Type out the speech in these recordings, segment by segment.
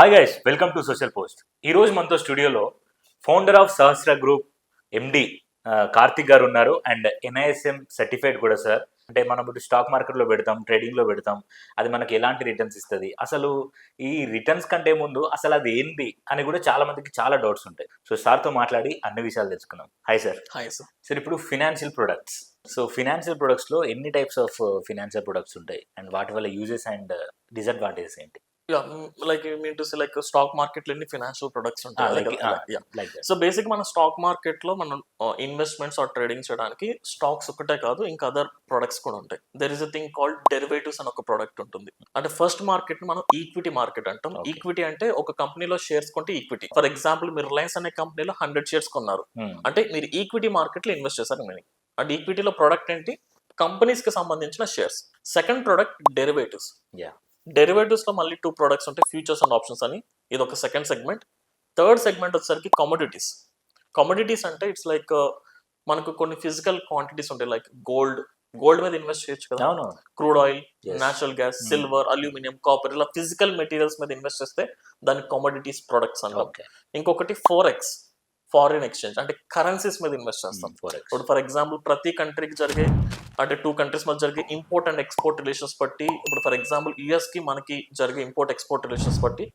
Hi guys, welcome to social post. ఈరోజు మనతో స్టూడియోలో ఫౌండర్ ఆఫ్ సహస్ర గ్రూప్ ఎండి కార్తిక్ గారు ఉన్నారు. అండ్ NISM సర్టిఫైడ్ కూడా సార్. అంటే మనం ఇప్పుడు స్టాక్ మార్కెట్లో పెడతాం, ట్రేడింగ్లో పెడతాం, అది మనకి ఎలాంటి రిటర్న్స్ ఇస్తుంది, అసలు ఈ రిటర్న్స్ కంటే ముందు అసలు అది ఏంటి అని కూడా చాలా మందికి చాలా డౌట్స్ ఉంటాయి. సో సార్తో మాట్లాడి అన్ని విషయాలు తెలుసుకున్నాం. Hi sir. Hi sir. Sir, ఇప్పుడు ఫినాన్షియల్ ప్రొడక్ట్స్, సో ఫినాన్షియల్ ప్రొడక్ట్స్లో ఎన్ని టైప్స్ ఆఫ్ ఫినాన్షియల్ ప్రొడక్ట్స్ ఉంటాయి అండ్ వాటి వల్ల యూజెస్ అండ్ డిసడ్వాంటేజెస్ ఏంటి? Like you mean to say like stock market లో ఎన్ని ఫైనాన్షియల్ ప్రొడక్ట్స్ ఉంటాయి. సో బేసిక్ మన స్టాక్ మార్కెట్ లో మనం ఇన్వెస్ట్మెంట్స్ ఆర్ ట్రేడింగ్ చేయడానికి స్టాక్స్ ఒకటే కాదు, ఇంకా అదర్ ప్రొడక్ట్స్ కూడా ఉంటాయి. There is a thing called derivatives అని ఒక ప్రొడక్ట్ ఉంటుంది. అంటే ఫస్ట్ మార్కెట్ మనం ఈక్విటీ మార్కెట్ అంటాం. ఈక్విటీ అంటే ఒక కంపెనీలో షేర్స్ కొంటే ఈక్విటీ. ఫర్ ఎగ్జాంపుల్, మీరు రిలయన్స్ అనే కంపెనీలో 100 షేర్స్ కొన్నారు అంటే మీరు ఈక్విటీ మార్కెట్ లో ఇన్వెస్ట్ చేశారు. మీనింగ్ అంటే ఈక్విటీలో ప్రొడక్ట్ ఏంటి? కంపెనీస్ కి సంబంధించిన shares. Second product derivatives. Derivatives లో మళ్ళీ 2 ప్రొడక్ట్స్ ఉంటాయి, ఫ్యూచర్స్ అండ్ ఆప్షన్స్ అని. ఇది ఒక సెకండ్ సెగ్మెంట్. థర్డ్ సెగ్మెంట్ వచ్చేసరికి కమోడిటీస్. కమోడిటీస్ అంటే ఇట్స్ లైక్ మనకు కొన్ని ఫిజికల్ క్వాంటిటీస్ ఉంటాయి, లైక్ గోల్డ్ మీద ఇన్వెస్ట్ చేయొచ్చు కదా, crude oil, natural gas, silver, aluminium, copper, ఇలా ఫిజికల్ మెటీరియల్స్ మీద ఇన్వెస్ట్ చేస్తే దానికి కమోడిటీస్ ప్రొడక్ట్స్ అంటాం. ఇంకొకటి ఫోరెక్స్, ఫారిన్ ఎక్స్చేంజ్, అంటే కరెన్సీస్ మీద ఇన్వెస్ట్ చేస్తాం. ఇప్పుడు ఫర్ ఎగ్జాంపుల్ ప్రతి కంట్రీకి జరిగే, అంటే 2 కంట్రీస్ మధ్య జరిగే ఇంపోర్ట్ అండ్ ఎక్స్పోర్ట్ రిలేషన్స్ బట్టి, ఇప్పుడు ఫర్ ఎగ్జాంపుల్ US కి మనకి జరిగే ఇంపోర్ట్ ఎక్స్పోర్ట్ రిలేషన్స్ బట్టి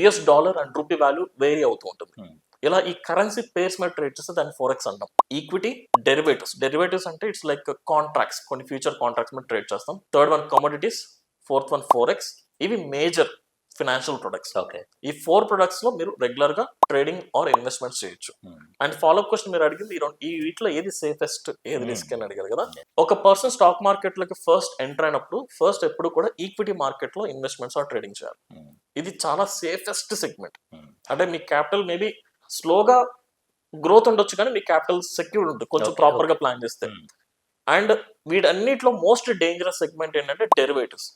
US dollar and rupee value vary అవుతూ ఉంటుంది. ఇలా ఈ కరెన్సీ పేర్స్ మీద ట్రేడ్ చేస్తే దాన్ని ఫోరెక్స్ అంటాం. ఈక్విటీ, డెరివేటివ్స్ అంటే ఇట్స్ లైక్ కాంట్రాక్ట్స్, కొన్ని ఫ్యూచర్ కాంట్రాక్ట్స్ మీద ట్రేడ్ చేస్తాం. Third one commodities, fourth one forex. ఇవి మేజర్ ఫినాన్షియల్ ప్రొడక్ట్స్. ఈ 4 ప్రొడక్ట్స్ లో మీరు రెగ్యులర్ గా ట్రేడింగ్ ఆర్ ఇన్వెస్ట్మెంట్స్ చేయొచ్చు. అండ్ ఫాలోఅప్ క్వశ్చన్ మీరు అడిగింది, ఈ వీటిలో ఏది సేఫెస్ట్, ఏది రిస్క్ అని అడిగారు కదా. ఒక పర్సన్ స్టాక్ మార్కెట్ లోకి ఫస్ట్ ఎంటర్ అయినప్పుడు ఫస్ట్ ఎప్పుడు కూడా ఈక్విటీ మార్కెట్ లో ఇన్వెస్ట్మెంట్స్ ఆర్ ట్రేడింగ్ చేయాలి. ఇది చాలా సేఫెస్ట్ సెగ్మెంట్. అంటే మీ క్యాపిటల్ మేబీ స్లోగా గ్రోత్ ఉండొచ్చు, కానీ మీ క్యాపిటల్ సెక్యూర్డ్ ఉంటుంది కొంచెం ప్రాపర్ గా ప్లాన్ చేస్తే. అండ్ వీటన్నిటిలో మోస్ట్ డేంజరస్ సెగ్మెంట్ ఏంటంటే డెరివేటివ్స్.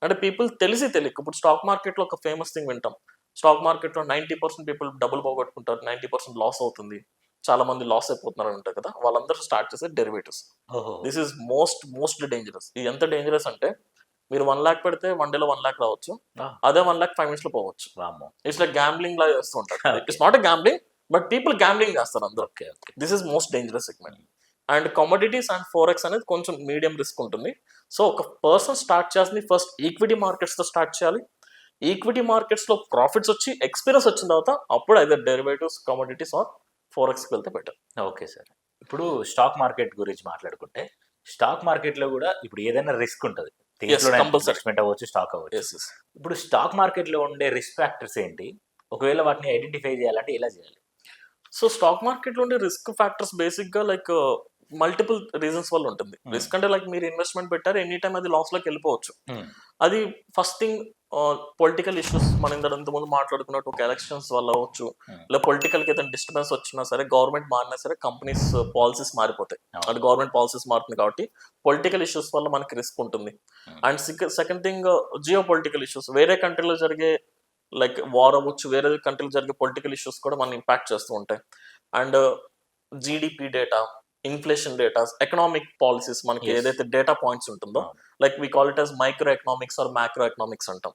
అంటే పీపుల్ తెలియక, ఇప్పుడు స్టాక్ మార్కెట్ లో ఒక ఫేమస్ థింగ్ వింటాం, స్టాక్ మార్కెట్ లో 90% పీపుల్ డబ్బులు పోగొట్టుకుంటారు, 90% లాస్ అవుతుంది, చాలా మంది లాస్ అయిపోతున్నారు అంటారు కదా. వాళ్ళందరూ స్టార్ట్ చేసే derivatives. This is most dangerous. ఇది ఎంత డేంజరస్ అంటే, మీరు 1 lakh పెడితే 1 day లో 1 lakh రావచ్చు, అదే 1 lakh 5 minutes లో పోవచ్చు. ఇట్స్ లైక్ గ్యాంబ్లింగ్ లా చేస్తూ ఉంటారు. It's not a gambling, but people gambling చేస్తారు అందరూ. This is most dangerous segment. And commodities and forex అనేది కొంచెం మీడియం రిస్క్ ఉంటుంది. సో ఒక పర్సన్ స్టార్ట్ చేస్తుంది ఫస్ట్ ఈక్విటీ మార్కెట్స్ తో స్టార్ట్ చేయాలి. ఈక్విటీ మార్కెట్స్ లో ప్రాఫిట్స్ వచ్చి ఎక్స్పీరియన్స్ వచ్చిన తర్వాత అప్పుడు అయితే డెరివేటివ్స్, కమోడిటీస్ ఆర్ ఫోరెక్స్కి వెళ్తే బెటర్. Okay sir. ఇప్పుడు స్టాక్ మార్కెట్ గురించి మాట్లాడుకుంటే, స్టాక్ మార్కెట్ లో కూడా ఇప్పుడు ఏదైనా రిస్క్ ఉంటుంది, ఇన్వెస్ట్మెంట్ అవ్వచ్చు, స్టాక్ అవ్వచ్చు. ఇప్పుడు స్టాక్ మార్కెట్ లో ఉండే రిస్క్ ఫ్యాక్టర్స్ ఏంటి? ఒకవేళ వాటిని ఐడెంటిఫై చేయాలంటే ఎలా చేయాలి? సో స్టాక్ మార్కెట్ లో ఉండే రిస్క్ ఫ్యాక్టర్స్ బేసిక్ గా లైక్ మల్టిపుల్ రీజన్స్ వల్ల ఉంటుంది. రిస్క్ అంటే లైక్ మీరు ఇన్వెస్ట్మెంట్ పెట్టారు, ఎనీ టైం అది లాస్ లోకి వెళ్ళిపోవచ్చు. అది ఫస్ట్ థింగ్. పొలిటికల్ ఇష్యూస్, మనం ఇంతకుముందు మాట్లాడుకున్నట్టు ఒక ఎలక్షన్స్ వల్ల అవ్వచ్చు, లేదా పొలిటికల్ కి ఏదైనా డిస్టర్బెన్స్ వచ్చినా సరే, గవర్నమెంట్ మారినా సరే, కంపెనీస్ పాలసీస్ మారిపోతాయి. అంటే గవర్నమెంట్ పాలసీస్ మారుతుంది కాబట్టి పొలిటికల్ ఇష్యూస్ వల్ల మనకి రిస్క్ ఉంటుంది. And second thing, geo political issues, వేరే కంట్రీలో జరిగే లైక్ వార్ అవ్వచ్చు, వేరే కంట్రీలో జరిగే పొలిటికల్ ఇష్యూస్ కూడా మనం ఇంపాక్ట్ చేస్తూ ఉంటాయి. And GDP data, inflation data, economic policies, మనకి ఏదైతే డేటా పాయింట్స్ ఉంటుందో, like we call it as micro economics or macro economics అంటాం.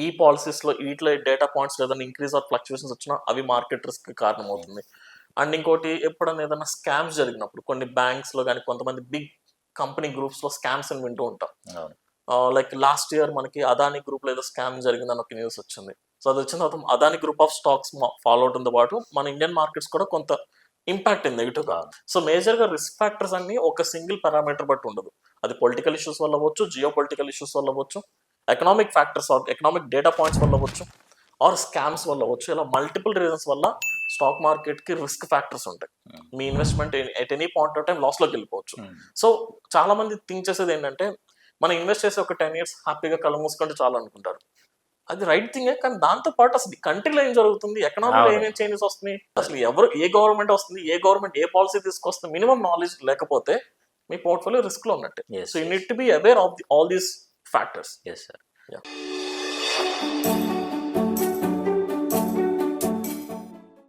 ఈ పాలసీస్ లో వీటిలో డేటా పాయింట్స్ ఏదైనా ఇంక్రీజ్ ఆర్ ఫ్లక్చుయేషన్స్ వచ్చినా అవి మార్కెట్ రిస్క్ కారణం అవుతుంది. అండ్ ఇంకోటి, ఎప్పుడైనా ఏదైనా స్కామ్స్ జరిగినప్పుడు, కొన్ని బ్యాంక్స్ లో కానీ కొంతమంది బిగ్ కంపెనీ గ్రూప్స్ లో స్కామ్స్ అని వింటూ ఉంటాం. లైక్ లాస్ట్ ఇయర్ మనకి అదానీ గ్రూప్ లో ఏదో స్కామ్ జరిగిందని ఒక న్యూస్ వచ్చింది. సో అది వచ్చిన తర్వాత Adani group of stocks follow అవడంతో పాటు మన ఇండియన్ మార్కెట్స్ కూడా కొంత ఇంపాక్ట్ ఉంది నెగిటివ్ గా. సో మేజర్ గా రిస్క్ ఫ్యాక్టర్స్ అన్ని ఒక సింగిల్ పారామీటర్ బట్టి ఉండదు. అది పొలిటికల్ ఇష్యూస్ వల్ల అవ్వచ్చు, జియో పొలిటికల్ ఇష్యూస్ వల్ల అవ్వచ్చు, economic factors or economic data points వల్ల అవ్వచ్చు, ఆర్ స్కామ్స్ వల్ల అవ్వచ్చు. ఇలా మల్టిపుల్ రీజన్స్ వల్ల స్టాక్ మార్కెట్ కి రిస్క్ ఫ్యాక్టర్స్ ఉంటాయి. మీ investment at any point of time loss లోకి వెళ్ళిపోవచ్చు. సో చాలా మంది థింక్ చేసేది ఏంటంటే, మనం ఇన్వెస్ట్ చేసి ఒక 10 years హ్యాపీగా కళ్ళు మూసుకుంటే చాలు అనుకుంటారు. అది రైట్ థింగే, కానీ దాంతో పాటు అసలు కంట్రీలో ఏం జరుగుతుంది, ఎకనామీలో ఏమేమి చేంజెస్ వస్తున్నాయి, అసలు ఏ గవర్నమెంట్ వస్తుంది, ఏ గవర్నమెంట్ ఏ పాలసీ తీసుకొస్తుంది, మినిమం నాలెడ్జ్ లేకపోతే మీ పోర్ట్ఫోలియో రిస్క్ లో ఉన్నట్టే. So you need to be aware of all these factors. Yes, sir. Yeah.